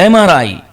MRI,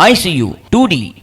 ICU, 2D,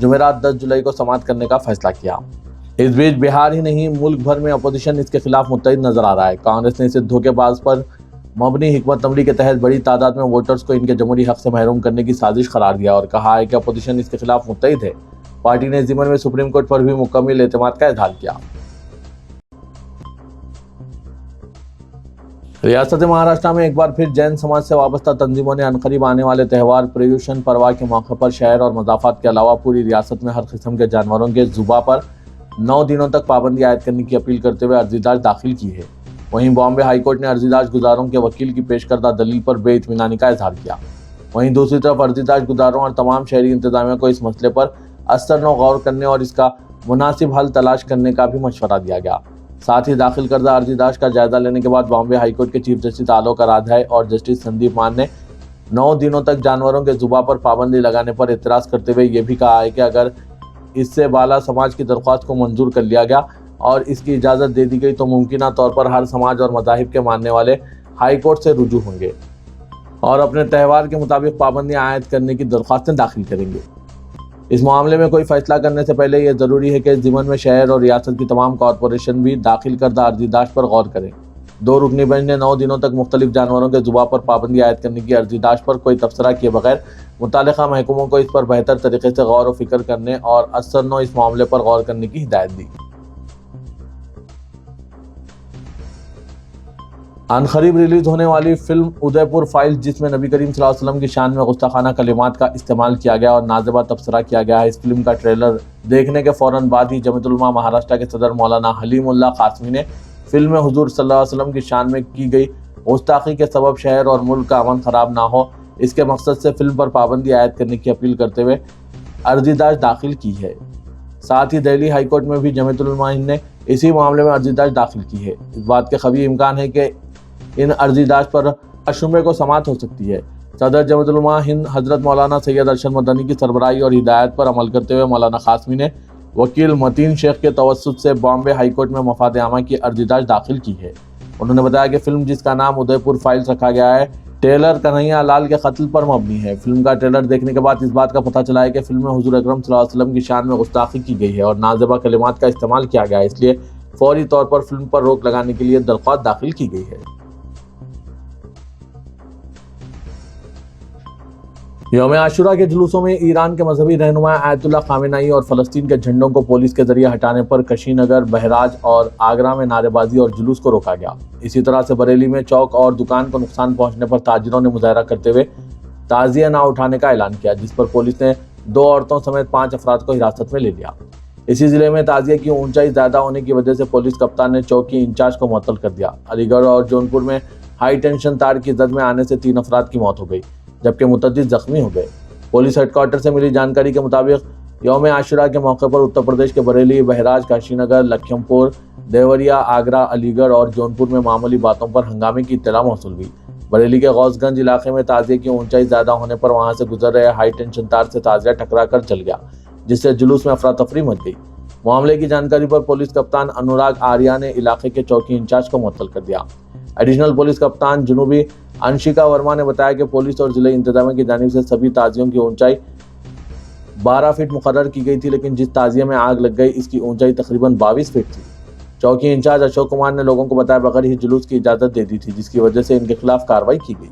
جمعرات 10 جولائی کو سماعت کرنے کا فیصلہ کیا۔ اس بیچ بہار ہی نہیں ملک بھر میں اپوزیشن اس کے خلاف متحد نظر آ رہا ہے۔ کانگریس نے اسے دھوکے باز پر مبنی حکمت عملی کے تحت بڑی تعداد میں ووٹرز کو ان کے جمہوری حق سے محروم کرنے کی سازش قرار دیا اور کہا ہے کہ اپوزیشن اس کے خلاف متحد ہے۔ پارٹی نے اس ضمن میں سپریم کورٹ پر بھی مکمل اعتماد کا اظہار کیا۔ ریاست مہاراشٹر میں ایک بار پھر جین سماج سے وابستہ تنظیموں نے عنقریب آنے والے تہوار پریوشن پروا کے موقع پر شہر اور مضافات کے علاوہ پوری ریاست میں ہر قسم کے جانوروں کے ذبح پر 9 دنوں تک پابندی عائد کرنے کی اپیل کرتے ہوئے عرضی داشت داخل کی ہے۔ وہیں بامبے ہائی کورٹ نے عرضی داشت گزاروں کے وکیل کی پیش کردہ دلیل پر بے اطمینانی کا اظہار کیا۔ وہیں دوسری طرف عرضی داشت گزاروں اور تمام شہری انتظامیہ کو اس مسئلے پر ازسر غور کرنے اور اس کا مناسب حل تلاش کرنے کا بھی مشورہ دیا گیا۔ ساتھ ہی داخل کردہ عرضی داشت کا جائزہ لینے کے بعد بامبے ہائی کورٹ کے چیف جسٹس آلوک آرادھیائے اور جسٹس سندیپ مان نے 9 دنوں تک جانوروں کے ذبح پر پابندی لگانے پر اعتراض کرتے ہوئے یہ بھی کہا ہے کہ اگر اس سے بالا سماج کی درخواست کو منظور کر لیا گیا اور اس کی اجازت دے دی گئی تو ممکنہ طور پر ہر سماج اور مذاہب کے ماننے والے ہائی کورٹ سے رجوع ہوں گے اور اپنے تہوار کے مطابق پابندیاں عائد کرنے کی درخواستیں داخل کریں گے۔ اس معاملے میں کوئی فیصلہ کرنے سے پہلے یہ ضروری ہے کہ اس ضمن میں شہر اور ریاست کی تمام کارپوریشن بھی داخل کردہ عرضی داشت پر غور کریں۔ 2 رکنی بینچ نے 9 دنوں تک مختلف جانوروں کے ذبح پر پابندی عائد کرنے کی عرضی داشت پر کوئی تبصرہ کیے بغیر متعلقہ محکموں کو اس پر بہتر طریقے سے غور و فکر کرنے اور ازسر اس معاملے پر غور کرنے کی ہدایت دی۔ عنقریب ریلیز ہونے والی فلم ادے پور فائلز، جس میں نبی کریم صلی اللہ علیہ وسلم کی شان میں گستاخانہ کلمات کا استعمال کیا گیا اور نازیبہ تبصرہ کیا گیا ہے، اس فلم کا ٹریلر دیکھنے کے فوراً بعد ہی جمیعت علماء مہاراشٹر کے صدر مولانا حلیم اللہ قاسمی نے فلم میں حضور صلی اللہ علیہ وسلم کی شان میں کی گئی گستاخی کے سبب شہر اور ملک کا امن خراب نہ ہو، اس کے مقصد سے فلم پر پابندی عائد کرنے کی اپیل کرتے ہوئے عرضی داشت داخل کی ہے۔ ساتھ ہی دہلی ہائی کورٹ میں بھی جمیعت علماء ہند نے اسی معاملے میں عرضی داشت داخل کی ہے۔ اس بات کے قوی امکان ہے کہ ان عرضی داشت پر شمبے کو سماعت ہو سکتی ہے۔ صدر جمیعت علماء ہند حضرت مولانا سید ارشد مدنی کی سربراہی اور ہدایت پر عمل کرتے ہوئے مولانا قاسمی نے وکیل متین شیخ کے توسط سے بامبے ہائی کورٹ میں مفاد عامہ کی عرضی داشت داخل کی ہے۔ انہوں نے بتایا کہ فلم، جس کا نام ادے پور فائلز رکھا گیا ہے، ٹیلر کنہیا لال کے قتل پر مبنی ہے۔ فلم کا ٹریلر دیکھنے کے بعد اس بات کا پتہ چلا ہے کہ فلم میں حضور اکرم صلی اللہ علیہ وسلم کی شان میں گستاخی کی گئی ہے اور نازیبہ کلمات کا استعمال کیا گیا ہے، اس لیے فوری طور پر فلم پر روک لگانے کے لیے درخواست داخل کی گئی ہے۔ یوم عاشورہ کے جلوسوں میں ایران کے مذہبی رہنما آیت اللہ خامنائی اور فلسطین کے جھنڈوں کو پولیس کے ذریعے ہٹانے پر کشی نگر، بہراج اور آگرہ میں نعرے بازی اور جلوس کو روکا گیا۔ اسی طرح سے بریلی میں چوک اور دکان کو نقصان پہنچنے پر تاجروں نے مظاہرہ کرتے ہوئے تعزیہ نہ اٹھانے کا اعلان کیا، جس پر پولیس نے 2 عورتوں سمیت 5 افراد کو حراست میں لے لیا۔ اسی ضلع میں تعزیہ کی اونچائی زیادہ ہونے کی وجہ سے پولیس کپتان نے چوکی انچارج کو معطل کر دیا۔ علی گڑھ اور جونپور میں ہائی ٹینشن تار کی زد میں آنے سے 3 افراد کی موت ہو گئی، جبکہ متعدد زخمی ہو گئے۔ پولیس ہیڈ کوارٹر سے ملی جانکاری کے مطابق یوم عاشورہ کے موقع پر اتر پردیش کے بریلی، بہراج، کاشی نگر، لکھیم پور، دیوریا، آگرہ، علی گڑھ اور جونپور میں معمولی باتوں پر ہنگامے کی اطلاع موصول ہوئی۔ بریلی کے غوث گنج علاقے میں تعزیے کی اونچائی زیادہ ہونے پر وہاں سے گزر رہے ہائی ٹینشن تار سے تعزیہ ٹکرا کر جل گیا، جس سے جلوس میں افراتفری مچ گئی۔ معاملے کی جانکاری پر پولیس کپتان انوراگ آریہ نے علاقے کے چوکی انچارج کو معطل کر دیا۔ ایڈیشنل پولیس کپتان جنوبی انشکا ورما نے بتایا کہ پولیس اور ضلع انتظامیہ کی جانب سے سبھی تعزیوں کی اونچائی 12 فٹ مقرر کی گئی تھی، لیکن جس تعزیے میں آگ لگ گئی اس کی اونچائی تقریباً 22 فٹ تھی۔ چوکی انچارج اشوک کمار نے لوگوں کو بتایا بغیر ہی جلوس کی اجازت دے دی تھی، جس کی وجہ سے ان کے خلاف کارروائی کی گئی۔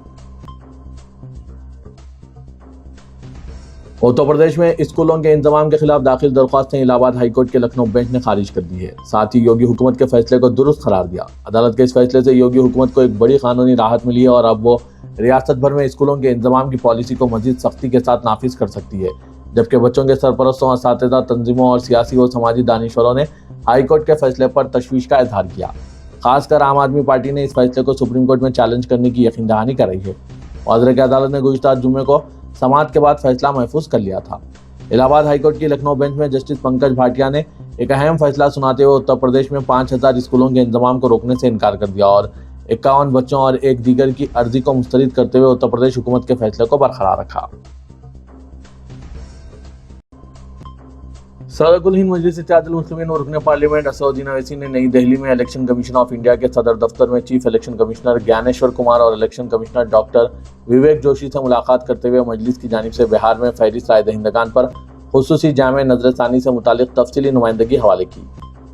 اتر پردیش میں اسکولوں کے انضمام کے خلاف داخل درخواستیں الہ آباد ہائی کورٹ کے لکھنؤ بینچ نے خارج کر دی ہے۔ ساتھ ہی یوگی حکومت کے فیصلے کو درست قرار دیا۔ عدالت کے اس فیصلے سے یوگی حکومت کو ایک بڑی قانونی راحت ملی ہے اور اب وہ ریاست بھر میں اسکولوں کے انضمام کی پالیسی کو مزید سختی کے ساتھ نافذ کر سکتی ہے، جبکہ بچوں کے سرپرستوں، اساتذہ، تنظیموں اور سیاسی و سماجی دانشوروں نے ہائی کورٹ کے فیصلے پر تشویش کا اظہار کیا۔ خاص کر عام آدمی پارٹی نے اس فیصلے کو سپریم کورٹ میں چیلنج کرنے کی یقین دہانی کر رہی ہے۔ معذرت کہ عدالت نے گزشتہ جمعے کو سماعت کے بعد فیصلہ محفوظ کر لیا تھا۔ الہ آباد ہائی کورٹ کی لکھنؤ بینچ میں جسٹس پنکج بھاٹیا نے ایک اہم فیصلہ سناتے ہوئے اتر پردیش میں 5000 اسکولوں کے انضمام کو روکنے سے انکار کر دیا اور 51 بچوں اور ایک دیگر کی عرضی کو مسترد کرتے ہوئے اتر پردیش حکومت کے فیصلے کو برقرار رکھا۔ صدر کل ہند مجلس اتحاد المسلمین و رکن پارلیمنٹ اسدالدین اویسی نے نئی دہلی میں الیکشن کمیشن آف انڈیا کے صدر دفتر میں چیف الیکشن کمشنر گیانیشور کمار اور election commissioner doctor Vivek Joshi سے ملاقات کرتے ہوئے مجلس کی جانب سے بہار میں فہرست رائے دہندگان پر خصوصی جامع نظر ثانی سے متعلق تفصیلی نمائندگی حوالے کی۔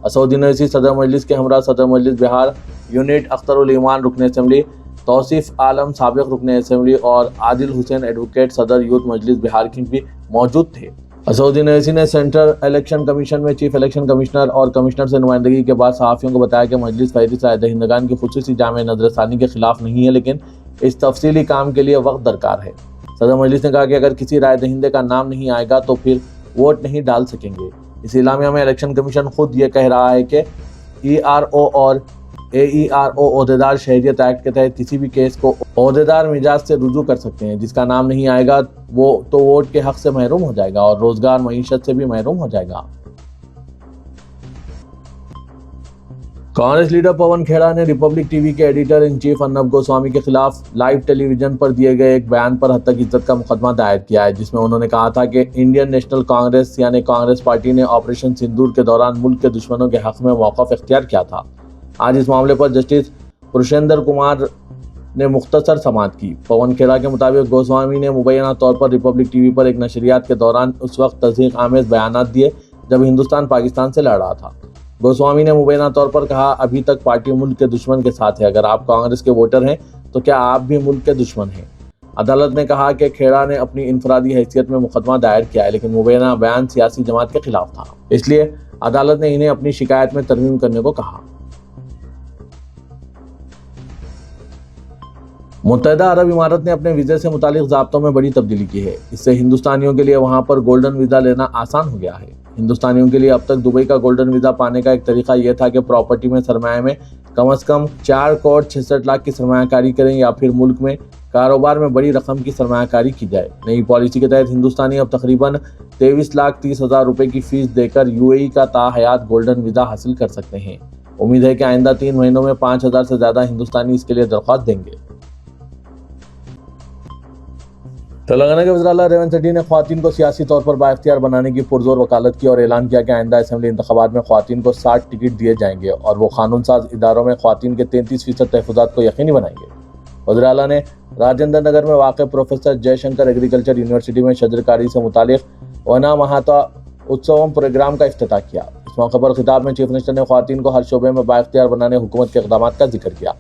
اسدالدین اویسی صدر مجلس کے ہمراہ صدر مجلس بہار یونٹ اختر الایمان رکن اسمبلی، توصیف عالم سابق رکن اسمبلی اور عادل حسین ایڈوکیٹ صدر یوتھ مجلس بہار کی بھی موجود تھے۔ اسدالدین اویسی نے سینٹرل الیکشن کمیشن میں چیف الیکشن کمشنر اور کمشنر سے نمائندگی کے بعد صحافیوں کو بتایا کہ مجلس فہرست رائے دہندگان کی خصوصی جامع نظر ثانی کے خلاف نہیں ہے، لیکن اس تفصیلی کام کے لیے وقت درکار ہے۔ صدر مجلس نے کہا کہ اگر کسی رائے دہندے کا نام نہیں آئے گا تو پھر ووٹ نہیں ڈال سکیں گے۔ اس اعلامیہ میں الیکشن کمیشن خود یہ کہہ رہا ہے کہ ای آر او اور اے ای آر او عہدیدار شہریت ایکٹ کے تحت کسی بھی کیس کو عہدیدار مجاز سے رجوع کر سکتے ہیں۔ جس کا نام نہیں آئے گا وہ تو ووٹ کے حق سے محروم ہو جائے گا اور روزگار معیشت سے بھی محروم ہو جائے گا۔ کانگریس لیڈر پون کھیڑا نے ریپبلک ٹی وی کے editor in chief Arnab Goswami کے خلاف لائیو ٹیلی ویژن پر دیے گئے ایک بیان پر ہتک عزت کا مقدمہ دائر کیا ہے، جس میں انہوں نے کہا تھا کہ انڈین نیشنل کانگریس یعنی کانگریس پارٹی نے آپریشن سندور کے دوران ملک کے دشمنوں کے حق میں موقف اختیار کیا تھا۔ آج اس معاملے پر جسٹس پروشیندر کمار نے مختصر سماعت کی۔ پون کھیڑا کے مطابق گوسوامی نے مبینہ طور پر ریپبلک ٹی وی پر ایک نشریات کے دوران اس وقت تضحیک آمیز بیانات دیے جب ہندوستان پاکستان سے لڑ رہا تھا۔ گوسوامی نے مبینہ طور پر کہا، ابھی تک پارٹی ملک کے دشمن کے ساتھ ہے، اگر آپ کانگریس کے ووٹر ہیں تو کیا آپ بھی ملک کے دشمن ہیں؟ عدالت نے کہا کہ کھیڑا نے اپنی انفرادی حیثیت میں مقدمہ دائر کیا ہے، لیکن مبینہ بیان سیاسی جماعت کے خلاف تھا، اس لیے عدالت نے انہیں اپنی شکایت میں ترمیم کرنے کو کہا۔ متحدہ عرب امارات نے اپنے ویزے سے متعلق ضابطوں میں بڑی تبدیلی کی ہے۔ اس سے ہندوستانیوں کے لیے وہاں پر گولڈن ویزا لینا آسان ہو گیا ہے۔ ہندوستانیوں کے لیے اب تک دبئی کا گولڈن ویزا پانے کا ایک طریقہ یہ تھا کہ پراپرٹی میں سرمایہ میں کم از کم 4 کروڑ 66 لاکھ کی سرمایہ کاری کریں یا پھر ملک میں کاروبار میں بڑی رقم کی سرمایہ کاری کی جائے۔ نئی پالیسی کے تحت ہندوستانی اب تقریباً 23,30,000 روپے کی فیس دے کر UAE کا تاحیات گولڈن ویزا حاصل کر سکتے ہیں۔ امید ہے کہ آئندہ 3 مہینوں میں 5,000 سے زیادہ ہندوستانی اس کے لیے درخواست دیں گے۔ تلنگانہ کے وزیر اعلیٰ ریونت ریڈی نے خواتین کو سیاسی طور پر بااختیار بنانے کی پرزور وکالت کی اور اعلان کیا کہ آئندہ اسمبلی انتخابات میں خواتین کو 60 ٹکٹ دیے جائیں گے اور وہ قانون ساز اداروں میں خواتین کے 33% تحفظات کو یقینی بنائیں گے۔ وزیر اعلیٰ نے راجندر نگر میں واقع professor J Shankar agriculture university میں شجرکاری سے متعلق ونا مہاتا اتسوم پروگرام کا افتتاح کیا۔ اس موقع پر خطاب میں چیف منسٹر نے خواتین کو ہر شعبے میں بااختیار بنانے حکومت کے اقدامات کا ذکر کیا۔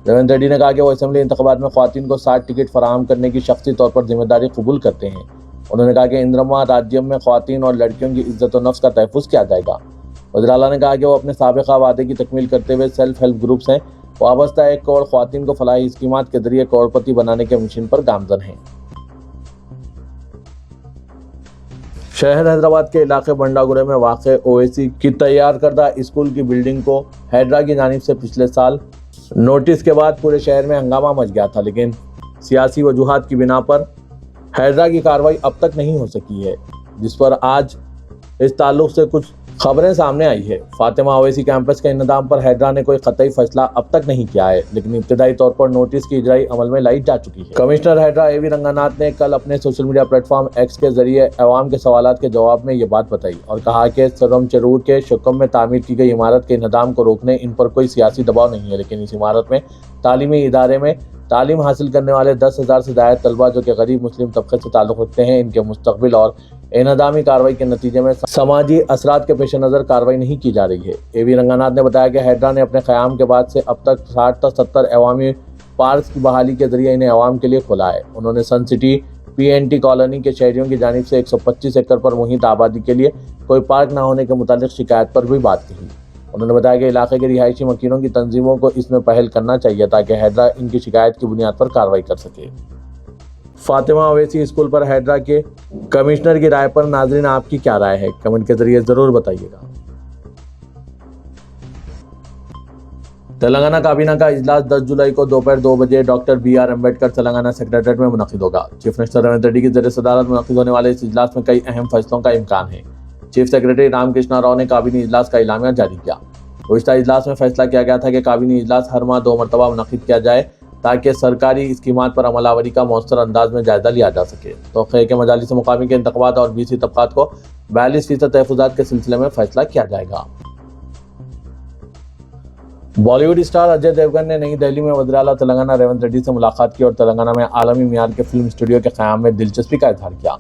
ریونت ریڈی نے کہا کہ وہ اسمبلی انتخابات میں خواتین کو 60 ٹکٹ فراہم کرنے کی شخصی طور پر ذمہ داری قبول کرتے ہیں۔ انہوں نے کہا کہ اندرما راجیم میں خواتین اور لڑکیوں کی عزت و نفس کا تحفظ کیا جائے گا۔ وزیر اعلیٰ نے کہا کہ وہ اپنے سابقہ وعدے کی تکمیل کرتے ہوئے سیلف ہیلپ گروپس ہیں وابستہ 1 کروڑ خواتین کو فلاحی اسکیمات کے ذریعے کروڑپتی بنانے کے مشن پر گامزن ہیں۔ شہر حیدرآباد کے علاقے بنڈاگورے میں واقع اویسی کی تیار کردہ اسکول کی بلڈنگ کو ہیڈرا کی جانب سے پچھلے سال نوٹس کے بعد پورے شہر میں ہنگامہ مچ گیا تھا، لیکن سیاسی وجوہات کی بنا پر ہیڈرا کی کارروائی اب تک نہیں ہو سکی ہے، جس پر آج اس تعلق سے کچھ خبریں سامنے آئی ہے۔ فاطمہ اویسی کیمپس کے انہدام پر ہیڈرا نے کوئی قطعی فیصلہ اب تک نہیں کیا ہے، لیکن ابتدائی طور پر نوٹس کی اجرائی عمل میں لائی جا چکی ہے۔ کمشنر ہیڈرا AV رنگاناتھ نے کل اپنے social media plate form x کے ذریعے عوام کے سوالات کے جواب میں یہ بات بتائی اور کہا کہ سرم چرور کے شکم میں تعمیر کی گئی عمارت کے انہدام کو روکنے ان پر کوئی سیاسی دباؤ نہیں ہے، لیکن اس عمارت میں تعلیمی ادارے میں تعلیم حاصل کرنے والے 10,000 سے زائد طلبہ جو کہ غریب مسلم طبقے سے تعلق رکھتے ہیں، ان کے مستقبل اور انہدامی کارروائی کے نتیجے میں سماجی اثرات کے پیش نظر کارروائی نہیں کی جا رہی ہے۔ AV رنگاناتھ نے بتایا کہ ہیڈرا نے اپنے قیام کے بعد سے اب تک 60 تا 70 عوامی پارکس کی بحالی کے ذریعے انہیں عوام کے لیے کھولا ہے۔ انہوں نے سن سٹی PNT کالونی کے شہریوں کی جانب سے 125 ایکڑ پر محیط آبادی کے لیے کوئی پارک نہ ہونے کے متعلق شکایت پر بھی بات کہی۔ انہوں نے بتایا کہ علاقے کے رہائشی مکینوں کی تنظیموں کو اس میں پہل کرنا چاہیے تاکہ ہیڈرا ان کی شکایت کی بنیاد پر کارروائی کر سکے۔ فاطمہ اویسی اسکول پر ہیڈرا کے کمشنر کی رائے پر ناظرین آپ کی کیا رائے ہے؟ کمنٹ کے ذریعے ضرور بتائیے گا۔ تلنگانہ کابینہ کا اجلاس 10 جولائی کو دوپہر 2 بجے doctor BR Ambedkar Telangana secretariat میں منعقد ہوگا۔ چیف منسٹر ریونت ریڈی کی زیر صدارت منعقد ہونے والے اس اجلاس میں کئی اہم فیصلوں کا امکان ہے۔ چیف سیکریٹری رام کرشنا راؤ نے کابینی اجلاس کا اعلامیہ جاری کیا۔ گزشتہ اجلاس میں فیصلہ کیا گیا تھا کہ کابینی اجلاس ہر ماہ 2 مرتبہ منعقد کیا جائے تاکہ سرکاری اسکیمات پر عمل آوری کا مؤثر انداز میں جائزہ لیا جا سکے۔ توقع ہے کہ مجالس مقامی کے انتخابات اور BC طبقات کو 42% تحفظات کے سلسلے میں فیصلہ کیا جائے گا۔ بالی ووڈ اسٹار اجے دیوگن نے نئی دہلی میں وزیر اعلیٰ تلنگانہ ریونت ریڈی سے ملاقات کی اور تلنگانہ میں عالمی معیار کے فلم اسٹوڈیو کے قیام میں دلچسپی کا اظہار کیا۔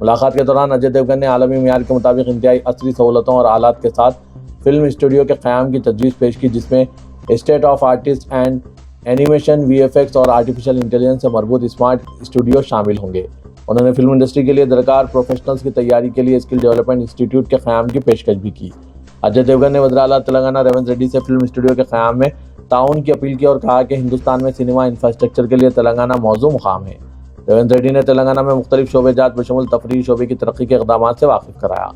ملاقات کے دوران اجے دیوگن نے عالمی معیار کے مطابق انتہائی عصری سہولتوں اور آلات کے ساتھ فلم اسٹوڈیو کے قیام کی تجویز پیش کی، جس میں state of artist and animation, V F X اور آرٹیفیشل انٹیلیجنس سے مربوط اسمارٹ اسٹوڈیو شامل ہوں گے۔ انہوں نے فلم انڈسٹری کے لیے درکار پروفیشنلز کی تیاری کے لیے اسکل ڈیولپمنٹ انسٹیٹیوٹ کے قیام کی پیشکش بھی کی۔ اجے دیوگن نے وزیر اعلیٰ تلنگانہ ریونت ریڈی سے فلم اسٹوڈیو کے قیام میں تعاون کی اپیل کی اور کہا کہ ہندوستان میں سینما انفراسٹرکچر کے لیے تلنگانہ موزوں مقام ہے۔ ریونت ریڈی نے تلنگانہ میں مختلف شعبے جات بشمول تفریحی شعبے کی ترقی کے اقدامات سے واقف کرایا۔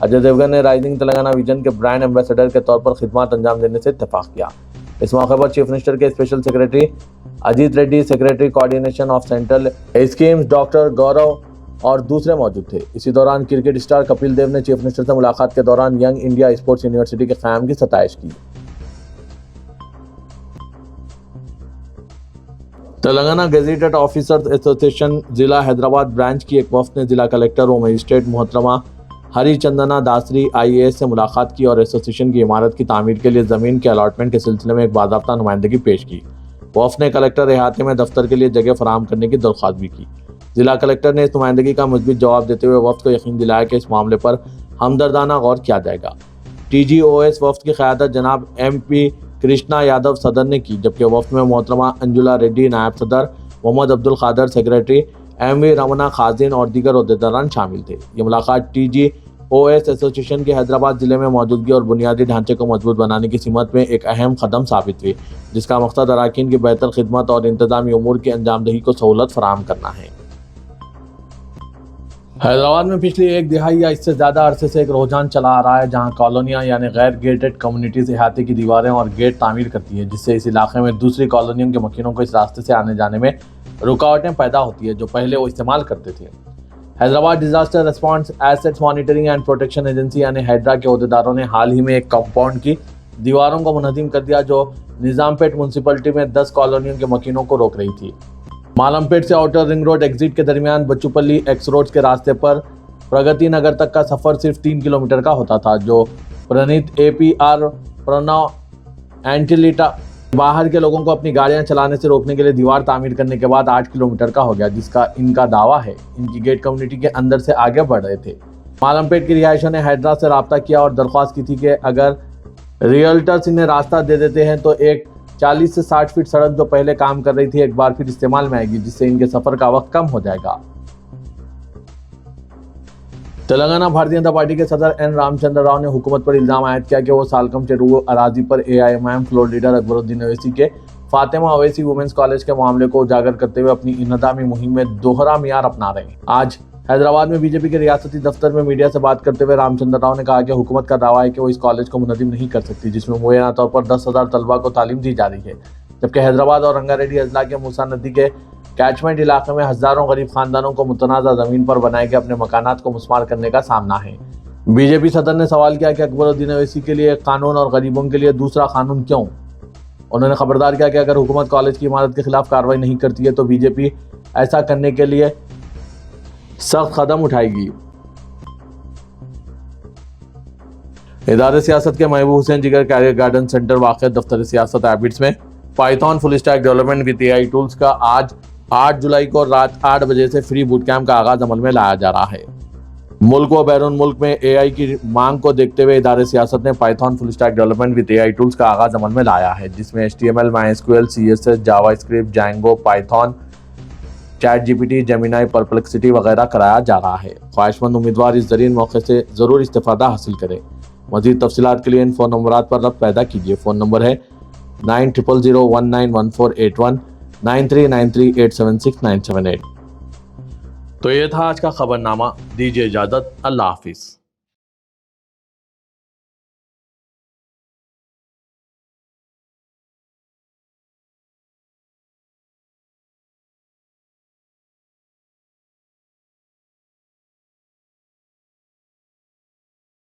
اجے دیوگن نے رائزنگ تلنگانہ ویژن کے برانڈ ایمبیسڈر کے طور پر خدمات انجام دینے سے اتفاق کیا۔ اس موقع پر چیف منسٹر کے special secretary Ajit Reddy, secretary coordination of central schemes doctor Gaurav اور دوسرے موجود تھے۔ اسی دوران کرکٹ اسٹار کپل دیو نے چیف منسٹر سے ملاقات کے دوران ینگ انڈیا اسپورٹس یونیورسٹی کے قیام کی ستائش کی۔ تلنگانہ گیزیٹڈ آفیسرز ایسوسی ایشن ضلع حیدرآباد برانچ کی ایک وفد نے ضلع کلکٹر و مجسٹریٹ محترمہ ہری چندنا داسری IAS سے ملاقات کی اور ایسوسی ایشن کی عمارت کی تعمیر کے لیے زمین کے الاٹمنٹ کے سلسلے میں ایک باضابطہ نمائندگی پیش کی۔ وفد نے کلکٹر احاطے میں دفتر کے لیے جگہ فراہم کرنے کی درخواست بھی کی۔ ضلع کلکٹر نے اس نمائندگی کا مثبت جواب دیتے ہوئے وفد کو یقین دلایا کہ اس معاملے پر ہمدردانہ غور کیا جائے گا۔ TGOS وفد کی قیادت جناب MP کرشنا یادو صدر نے کی، جبکہ وفد میں محترمہ انجلا ریڈی نائب صدر، محمد عبدالقادر سیکریٹری، MV رمنا خازن اور دیگر عہدیداران شامل تھے۔ یہ ملاقات TGOS ایسوسی ایشن کی حیدرآباد ضلع میں موجودگی اور بنیادی ڈھانچے کو مضبوط بنانے کی سمت میں ایک اہم قدم ثابت ہوئی، جس کا مقصد اراکین کی بہتر خدمت اور انتظامی امور کی انجام دہی کو سہولت فراہم کرنا ہے۔ حیدرآباد میں پچھلی ایک دہائی یا اس سے زیادہ عرصے سے ایک رجحان چلا آ رہا ہے جہاں کالونیاں یعنی غیر گیٹڈ کمیونٹیز احاطے کی دیواریں اور گیٹ تعمیر کرتی ہے، جس سے اس علاقے میں دوسری کالونیوں کے مکینوں کو اس راستے سے آنے جانے میں رکاوٹیں پیدا ہوتی ہے جو پہلے وہ استعمال کرتے تھے۔ Hyderabad disaster response assets monitoring and protection agency یعنی ہیڈرا کے عہدیداروں نے حال ہی میں ایک کمپاؤنڈ کی دیواروں کو منہدم کر دیا جو نظام پیٹ میونسپلٹی میں 10 کالونیوں کے مکینوں کو روک رہی تھی۔ مالم پیٹ سے آؤٹر رنگ روڈ ایگزٹ کے درمیان بچوپلی ایکس روڈ کے راستے پر پرگتی نگر تک کا سفر صرف 3 کلومیٹر کا ہوتا تھا، جو پرنیت APR پرنو اینٹیلیٹا باہر کے لوگوں کو اپنی گاڑیاں چلانے سے روکنے کے لیے دیوار تعمیر کرنے کے بعد 8 کلومیٹر کا ہو گیا، جس کا ان کا دعویٰ ہے۔ ان کی گیٹ کمیونٹی کے اندر سے آگے بڑھ رہے تھے۔ مالم پیٹ کی رہائشوں نے ہیڈرا سے رابطہ کیا اور درخواست کی تھی کہ اگر ریئلٹرز انہیں راستہ دے دیتے ہیں تو ایک 40 سے 60 فٹ سڑک جو پہلے کام کر رہی تھی ایک بار پھر استعمال میں آئے گی، جس سے ان کے سفر کا وقت کم ہو جائے گا۔ تلنگانہ بھارتیہ جنتا پارٹی کے صدر این رام چندر راؤ نے حکومت پر الزام عائد کیا کہ وہ سالکم چیرو اراضی پر AIMIM فلور لیڈر اکبر الدین اویسی کے فاطمہ اویسی وومنس کالج کے معاملے کو اجاگر کرتے ہوئے اپنی انہدامی مہم میں دوہرا معیار اپنا رہے ہیں۔ آج حیدرآباد میں BJP کے ریاستی دفتر میں میڈیا سے بات کرتے ہوئے رام چندر راؤ نے کہا کہ حکومت کا دعویٰ ہے کہ وہ اس کالج کو منہدم نہیں کر سکتی، جس میں مبینہ طور پر 10,000 طلباء کو تعلیم دی جا رہی ہے، جبکہ حیدرآباد اور رنگا ریڈی اضلاع کے موسیٰ ندی کے کیچمنٹ علاقے میں ہزاروں غریب خاندانوں کو متنازع زمین پر بنائے کے اپنے مکانات کو مسمار کرنے کا سامنا ہے۔ BJP صدر نے سوال کیا کہ اکبر الدین اویسی کے لیے ایک قانون اور غریبوں کے لیے دوسرا قانون کیوں؟ انہوں نے خبردار کیا کہ اگر حکومت کالج کی عمارت کے خلاف کارروائی نہیں کرتی ہے تو BJP ایسا کرنے کے لیے سخت قدم اٹھائے گی۔ ادارے سیاست کے محبوب حسین جگر کیریئر گارڈن سینٹر واقع دفتر سیاست ایبٹس میں Python full stack development with AI tools کا آج 8 جولائی کو رات 8 بجے سے فری بوٹ کیمپ کا آغاز عمل میں لایا جا رہا ہے۔ ملک و بیرون ملک میں AI کی مانگ کو دیکھتے ہوئے ادارے سیاست نے Python full stack development with AI tools کا آغاز عمل میں لایا ہے، جس میں HTML، MySQL، CSS، JavaScript, Django, Python, chat GPT، Gemini, Perplexity وغیرہ کرایا جا رہا ہے۔ خواہش مند امیدوار اس زرین موقع سے ضرور استفادہ حاصل کریں۔ مزید تفصیلات کے لیے ان فون نمبرات پر رابطہ پیدا کیجیے۔ فون نمبر ہے 9000191481 9393876978۔ تو یہ تھا آج کا خبرنامہ، دیجیے اجازت، اللہ حافظ۔